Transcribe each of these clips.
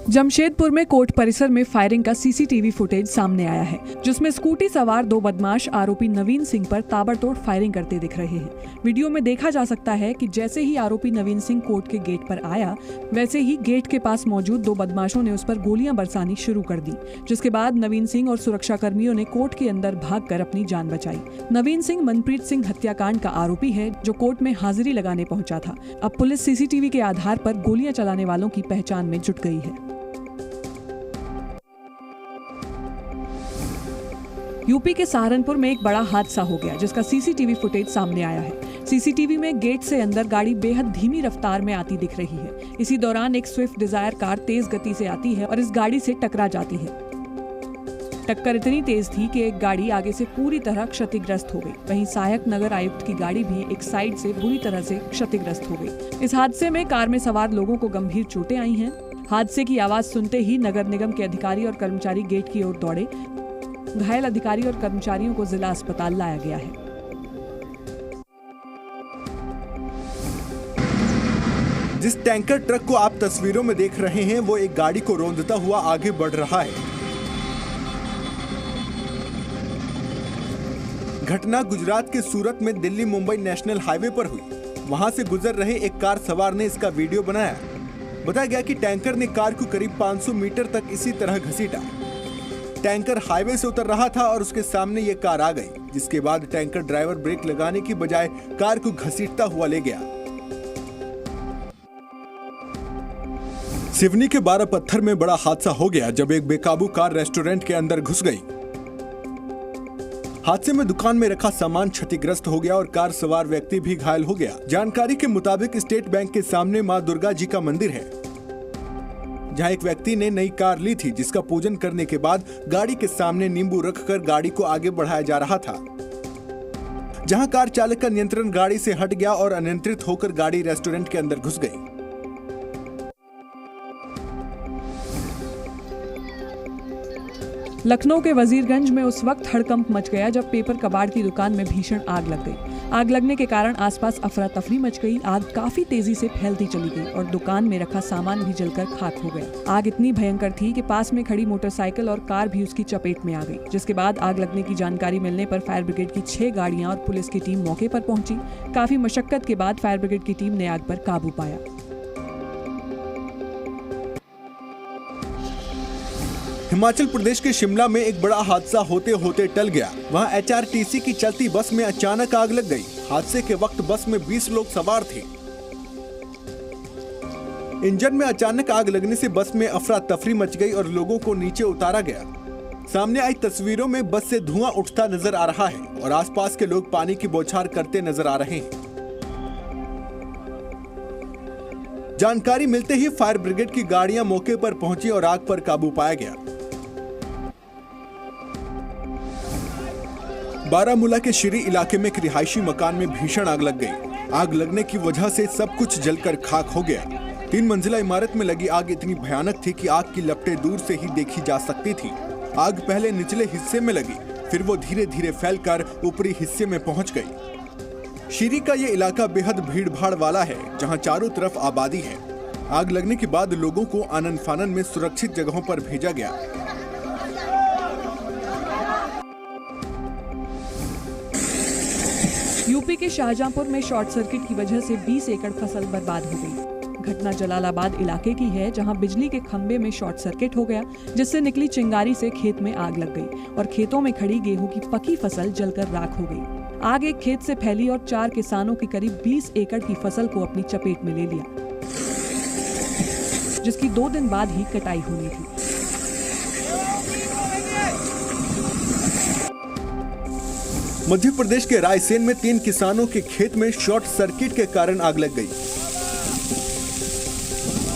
जमशेदपुर में कोर्ट परिसर में फायरिंग का सीसीटीवी फुटेज सामने आया है, जिसमें स्कूटी सवार दो बदमाश आरोपी नवीन सिंह पर ताबड़तोड़ फायरिंग करते दिख रहे हैं। वीडियो में देखा जा सकता है कि जैसे ही आरोपी नवीन सिंह कोर्ट के गेट पर आया, वैसे ही गेट के पास मौजूद दो बदमाशों ने उस पर गोलियां बरसानी शुरू कर दी, जिसके बाद नवीन सिंह और सुरक्षा कर्मियों ने कोर्ट के अंदर भागकर अपनी जान बचाई। नवीन सिंह मनप्रीत सिंह हत्याकांड का आरोपी है, जो कोर्ट में हाजिरी लगाने पहुंचा था। अब पुलिस सीसीटीवी के आधार पर गोलियां चलाने वालों की पहचान में जुट गई है। यूपी के सहारनपुर में एक बड़ा हादसा हो गया, जिसका सीसीटीवी फुटेज सामने आया है। सीसीटीवी में गेट से अंदर गाड़ी बेहद धीमी रफ्तार में आती दिख रही है। इसी दौरान एक स्विफ्ट डिजायर कार तेज गति से आती है और इस गाड़ी से टकरा जाती है। टक्कर इतनी तेज थी कि एक गाड़ी आगे से पूरी तरह क्षतिग्रस्त हो गई। वहीं सहायक नगर आयुक्त की गाड़ी भी एक साइड से बुरी तरह से क्षतिग्रस्त हो गई। इस हादसे में कार में सवार लोगों को गंभीर चोटें आई हैं। हादसे की आवाज सुनते ही नगर निगम के अधिकारी और कर्मचारी गेट की ओर दौड़े। घायल अधिकारी और कर्मचारियों को जिला अस्पताल लाया गया है। जिस टैंकर ट्रक को आप तस्वीरों में देख रहे हैं, वो एक गाड़ी को रौंदता हुआ आगे बढ़ रहा है। घटना गुजरात के सूरत में दिल्ली मुंबई नेशनल हाईवे पर हुई। वहां से गुजर रहे एक कार सवार ने इसका वीडियो बनाया। बताया गया कि टैंकर ने कार को करीब 500 मीटर तक इसी तरह घसीटा। टैंकर हाईवे से उतर रहा था और उसके सामने ये कार आ गई, जिसके बाद टैंकर ड्राइवर ब्रेक लगाने की बजाय कार को घसीटता हुआ ले गया। सिवनी के 12 पत्थर में बड़ा हादसा हो गया, जब एक बेकाबू कार रेस्टोरेंट के अंदर घुस गई। हादसे में दुकान में रखा सामान क्षतिग्रस्त हो गया और कार सवार व्यक्ति भी घायल हो गया। जानकारी के मुताबिक स्टेट बैंक के सामने मां दुर्गा जी का मंदिर है, जहां एक व्यक्ति ने नई कार ली थी, जिसका पूजन करने के बाद गाड़ी के सामने नींबू रखकर गाड़ी को आगे बढ़ाया जा रहा था। जहां कार चालक का नियंत्रण गाड़ी से हट गया और अनियंत्रित होकर गाड़ी रेस्टोरेंट के अंदर घुस गई। लखनऊ के वजीरगंज में उस वक्त हड़कंप मच गया जब पेपर कबाड़ की दुकान में भीषण आग लग गई। आग लगने के कारण आसपास अफरा तफरी मच गई। आग काफी तेजी से फैलती चली गई और दुकान में रखा सामान भी जलकर खाक हो गया। आग इतनी भयंकर थी कि पास में खड़ी मोटरसाइकिल और कार भी उसकी चपेट में आ गई, जिसके बाद आग लगने की जानकारी मिलने पर फायर ब्रिगेड की 6 गाड़ियां और पुलिस की टीम मौके पर पहुंची। काफी मशक्कत के बाद फायर ब्रिगेड की टीम ने आग पर काबू पाया। हिमाचल प्रदेश के शिमला में एक बड़ा हादसा होते होते टल गया। वहां एचआरटीसी की चलती बस में अचानक आग लग गई। हादसे के वक्त बस में 20 लोग सवार थे। इंजन में अचानक आग लगने से बस में अफरा तफरी मच गई और लोगों को नीचे उतारा गया। सामने आई तस्वीरों में बस से धुआं उठता नजर आ रहा है और आसपास के लोग पानी की बौछार करते नजर आ रहे हैं। जानकारी मिलते ही फायर ब्रिगेड की गाड़ियां मौके पर पहुंची और आग पर काबू पाया गया। बारामूला के श्री इलाके में एक रिहायशी मकान में भीषण आग लग गई। आग लगने की वजह से सब कुछ जलकर खाक हो गया। 3 मंजिला इमारत में लगी आग इतनी भयानक थी कि आग की लपटें दूर से ही देखी जा सकती थी। आग पहले निचले हिस्से में लगी, फिर वो धीरे धीरे फैलकर ऊपरी हिस्से में पहुंच गई। श्री का ये इलाका बेहद भीड़ भाड़ वाला है, जहां चारों तरफ आबादी है। आग लगने के बाद लोगों को आनन फानन में सुरक्षित जगहों पर भेजा गया। यूपी के शाहजहांपुर में शॉर्ट सर्किट की वजह से 20 एकड़ फसल बर्बाद हो गई। घटना जलालाबाद इलाके की है, जहां बिजली के खंभे में शॉर्ट सर्किट हो गया, जिससे निकली चिंगारी से खेत में आग लग गई और खेतों में खड़ी गेहूं की पकी फसल जलकर राख हो गई। आग एक खेत से फैली और 4 किसानों की करीब 20 एकड़ की फसल को अपनी चपेट में ले लिया, जिसकी 2 दिन बाद ही कटाई होनी थी। मध्य प्रदेश के रायसेन में 3 किसानों के खेत में शॉर्ट सर्किट के कारण आग लग गई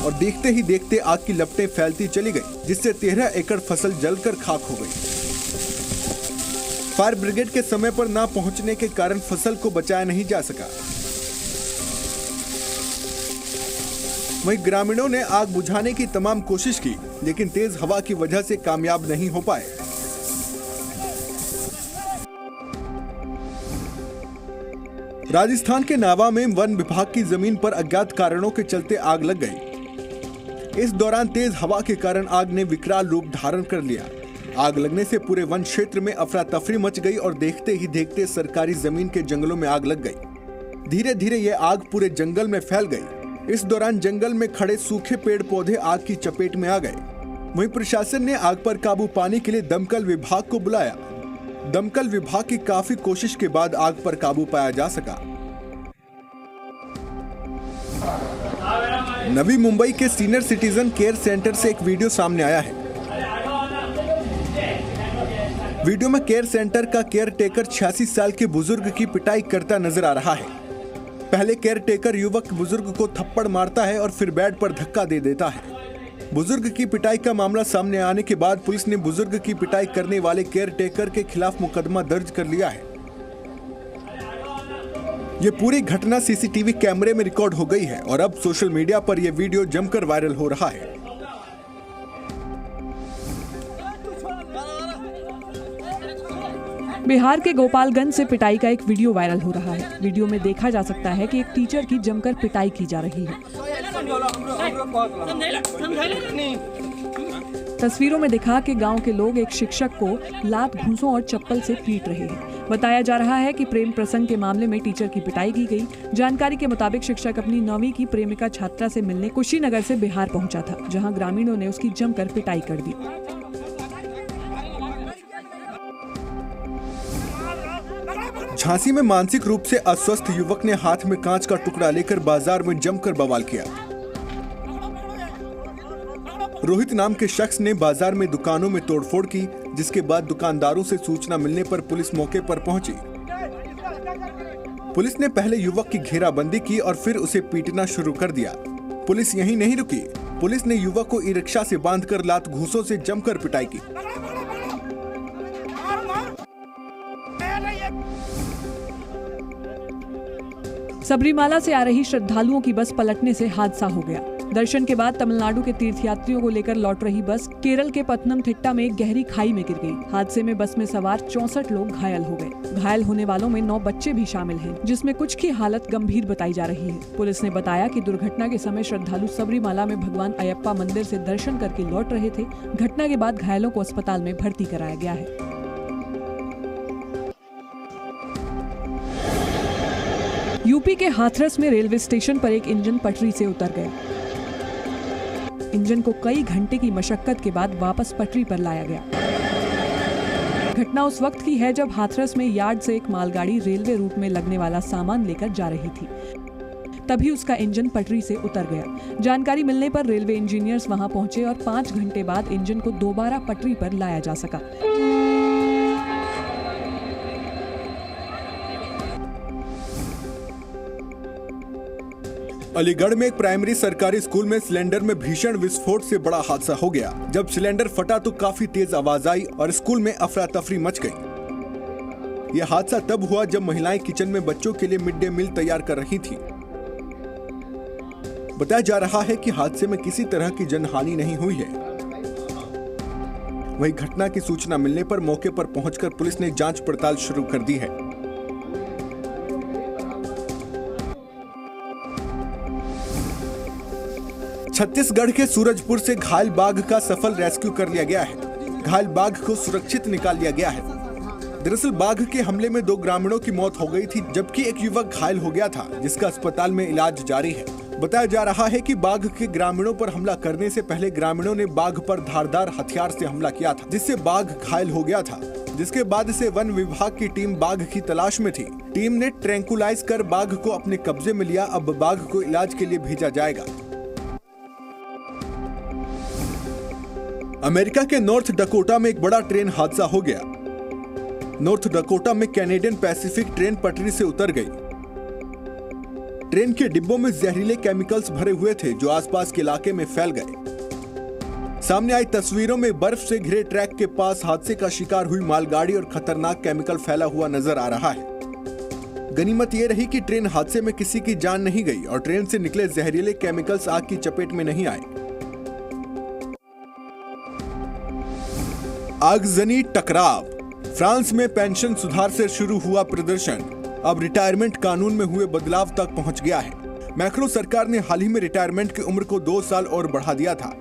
और देखते ही देखते आग की लपटें फैलती चली गई, जिससे 13 एकड़ फसल जलकर खाक हो गई। फायर ब्रिगेड के समय पर ना पहुंचने के कारण फसल को बचाया नहीं जा सका। वहीं ग्रामीणों ने आग बुझाने की तमाम कोशिश की, लेकिन तेज हवा की वजह से कामयाब नहीं हो पाए। राजस्थान के नावा में वन विभाग की जमीन पर अज्ञात कारणों के चलते आग लग गई। इस दौरान तेज हवा के कारण आग ने विकराल रूप धारण कर लिया। आग लगने से पूरे वन क्षेत्र में अफरा तफरी मच गई और देखते ही देखते सरकारी जमीन के जंगलों में आग लग गई। धीरे धीरे ये आग पूरे जंगल में फैल गई। इस दौरान जंगल में खड़े सूखे पेड़ पौधे आग की चपेट में आ गए। वहीं प्रशासन ने आग पर काबू पाने के लिए दमकल विभाग को बुलाया। दमकल विभाग की काफी कोशिश के बाद आग पर काबू पाया जा सका। नवी मुंबई के सीनियर सिटीजन केयर सेंटर से एक वीडियो सामने आया है। वीडियो में केयर सेंटर का केयर टेकर 86 साल के बुजुर्ग की पिटाई करता नजर आ रहा है। पहले केयर टेकर युवक बुजुर्ग को थप्पड़ मारता है और फिर बेड पर धक्का दे देता है। बुजुर्ग की पिटाई का मामला सामने आने के बाद पुलिस ने बुजुर्ग की पिटाई करने वाले केयर टेकर के खिलाफ मुकदमा दर्ज कर लिया है। ये पूरी घटना सीसीटीवी कैमरे में रिकॉर्ड हो गई है और अब सोशल मीडिया पर यह वीडियो जमकर वायरल हो रहा है। बिहार के गोपालगंज से पिटाई का एक वीडियो वायरल हो रहा है। वीडियो में देखा जा सकता है कि एक टीचर की जमकर पिटाई की जा रही है। तस्वीरों में दिखा कि गांव के लोग एक शिक्षक को लात, घूंसों और चप्पल से पीट रहे हैं। बताया जा रहा है कि प्रेम प्रसंग के मामले में टीचर की पिटाई की गई। जानकारी के मुताबिक शिक्षक अपनी 9वीं की प्रेमिका छात्रा से मिलने कुशीनगर से बिहार पहुंचा था, जहां ग्रामीणों ने उसकी जमकर पिटाई कर दी। झांसी में मानसिक रूप से अस्वस्थ युवक ने हाथ में कांच का टुकड़ा लेकर बाजार में जमकर बवाल किया। रोहित नाम के शख्स ने बाजार में दुकानों में तोड़फोड़ की, जिसके बाद दुकानदारों से सूचना मिलने पर पुलिस मौके पर पहुंची। पुलिस ने पहले युवक की घेराबंदी की और फिर उसे पीटना शुरू कर दिया। पुलिस यहीं नहीं रुकी, पुलिस ने युवक को ई-रिक्शा से बांधकर लात घूंसों से जमकर पिटाई की। सबरीमाला से आ रही श्रद्धालुओं की बस पलटने से हादसा हो गया। दर्शन के बाद तमिलनाडु के तीर्थयात्रियों को लेकर लौट रही बस केरल के पत्तनमथिट्टा में एक गहरी खाई में गिर गई। हादसे में बस में सवार 64 लोग घायल हो गए। घायल होने वालों में 9 बच्चे भी शामिल हैं, जिसमें कुछ की हालत गंभीर बताई जा रही है। पुलिस ने बताया कि दुर्घटना के समय श्रद्धालु सबरीमाला में भगवान अयप्पा मंदिर से दर्शन करके लौट रहे थे। घटना के बाद घायलों को अस्पताल में भर्ती कराया गया है। यूपी के हाथरस में रेलवे स्टेशन पर एक इंजन पटरी से उतर गया। इंजन को कई घंटे की मशक्कत के बाद वापस पटरी पर लाया गया। घटना उस वक्त की है जब हाथरस में यार्ड से एक मालगाड़ी रेलवे रूट में लगने वाला सामान लेकर जा रही थी। तभी उसका इंजन पटरी से उतर गया। जानकारी मिलने पर रेलवे इंजीनियर्स वहां पहुंचे और 5 घंटे बाद इंजन को दोबारा पटरी पर लाया जा सका। अलीगढ़ में एक प्राइमरी सरकारी स्कूल में सिलेंडर में भीषण विस्फोट से बड़ा हादसा हो गया। जब सिलेंडर फटा तो काफी तेज आवाज आई और स्कूल में अफरा तफरी मच गई। यह हादसा तब हुआ जब महिलाएं किचन में बच्चों के लिए मिड डे मील तैयार कर रही थीं। बताया जा रहा है कि हादसे में किसी तरह की जनहानि नहीं हुई है। वहीं घटना की सूचना मिलने पर मौके पर पहुंचकर पुलिस ने जांच पड़ताल शुरू कर दी है। छत्तीसगढ़ के सूरजपुर से घायल बाघ का सफल रेस्क्यू कर लिया गया है। घायल बाघ को सुरक्षित निकाल लिया गया है। दरअसल बाघ के हमले में 2 ग्रामीणों की मौत हो गई थी, जबकि एक युवक घायल हो गया था, जिसका अस्पताल में इलाज जारी है। बताया जा रहा है कि बाघ के ग्रामीणों पर हमला करने से पहले ग्रामीणों ने बाघ पर धारदार हथियार से हमला किया था, जिससे बाघ घायल हो गया था। जिसके बाद से वन विभाग की टीम बाघ की तलाश में थी। टीम ने ट्रैंकुलाइज कर बाघ को अपने कब्जे में लिया। अब बाघ को इलाज के लिए भेजा जाएगा। अमेरिका के नॉर्थ डकोटा में एक बड़ा ट्रेन हादसा हो गया। नॉर्थ डकोटा में कैनेडियन पैसिफिक ट्रेन पटरी से उतर गई। ट्रेन के डिब्बों में जहरीले केमिकल्स भरे हुए थे, जो आसपास के इलाके में फैल गए। सामने आई तस्वीरों में बर्फ से घिरे ट्रैक के पास हादसे का शिकार हुई मालगाड़ी और खतरनाक केमिकल फैला हुआ नजर आ रहा है। गनीमत यह रही कि ट्रेन हादसे में किसी की जान नहीं गई और ट्रेन से निकले जहरीले केमिकल्स आग की चपेट में नहीं आए। आगजनी टकराव। फ्रांस में पेंशन सुधार से शुरू हुआ प्रदर्शन अब रिटायरमेंट कानून में हुए बदलाव तक पहुंच गया है। मैक्रो सरकार ने हाल ही में रिटायरमेंट की उम्र को 2 साल और बढ़ा दिया था,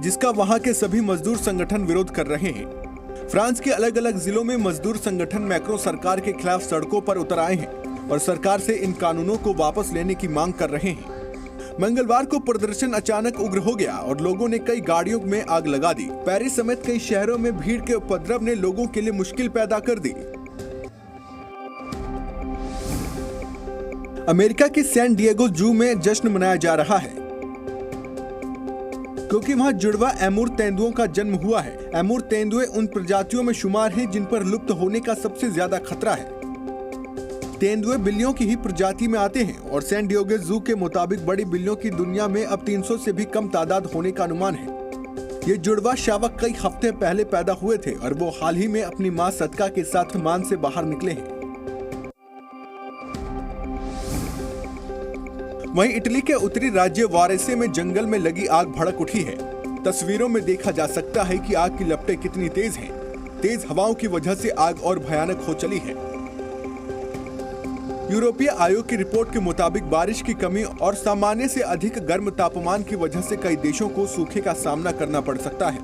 जिसका वहां के सभी मजदूर संगठन विरोध कर रहे हैं। फ्रांस के अलग अलग जिलों में मजदूर संगठन मैक्रो सरकार के खिलाफ सड़कों पर उतर आए हैं और सरकार से इन कानूनों को वापस लेने की मांग कर रहे हैं। मंगलवार को प्रदर्शन अचानक उग्र हो गया और लोगों ने कई गाड़ियों में आग लगा दी। पेरिस समेत कई शहरों में भीड़ के उपद्रव ने लोगों के लिए मुश्किल पैदा कर दी। अमेरिका के सैन डिएगो जू में जश्न मनाया जा रहा है क्योंकि वहां जुड़वा एमूर तेंदुओं का जन्म हुआ है। एमूर तेंदुए उन प्रजातियों में शुमार हैं जिन पर लुप्त होने का सबसे ज्यादा खतरा है। तेंदुए बिल्लियों की ही प्रजाति में आते हैं और सैन डिएगो जू के मुताबिक बड़ी बिल्लियों की दुनिया में अब 300 से भी कम तादाद होने का अनुमान है। ये जुड़वा शावक कई हफ्ते पहले पैदा हुए थे और वो हाल ही में अपनी मां सदका के साथ मान से बाहर निकले हैं। वहीं इटली के उत्तरी राज्य वारेसे में जंगल में लगी आग भड़क उठी है। तस्वीरों में देखा जा सकता है कि आग की लपटें कितनी तेज हैं। तेज हवाओं की वजह से आग और भयानक हो चली है। यूरोपीय आयोग की रिपोर्ट के मुताबिक बारिश की कमी और सामान्य से अधिक गर्म तापमान की वजह से कई देशों को सूखे का सामना करना पड़ सकता है।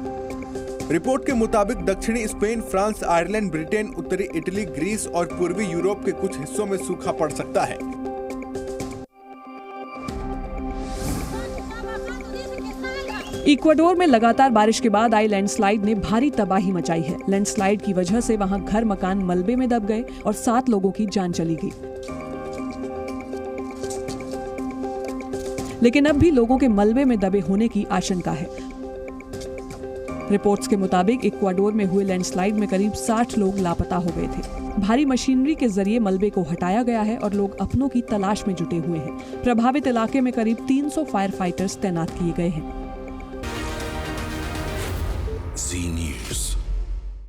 रिपोर्ट के मुताबिक दक्षिणी स्पेन, फ्रांस, आयरलैंड, ब्रिटेन, उत्तरी इटली, ग्रीस और पूर्वी यूरोप के कुछ हिस्सों में सूखा पड़ सकता है। इक्वाडोर में लगातार बारिश के बाद आई लैंडस्लाइड ने भारी तबाही मचाई है। लैंडस्लाइड की वजह से वहां घर मकान मलबे में दब गए और 7 लोगों की जान चली गई। लेकिन अब भी लोगों के मलबे में दबे होने की आशंका है। रिपोर्ट्स के मुताबिक इक्वाडोर में हुए लैंडस्लाइड में करीब 60 लोग लापता हो गए थे। भारी मशीनरी के जरिए मलबे को हटाया गया है और लोग अपनों की तलाश में जुटे हुए हैं। प्रभावित इलाके में करीब 300 फायर फाइटर्स तैनात किए गए हैं। Z News।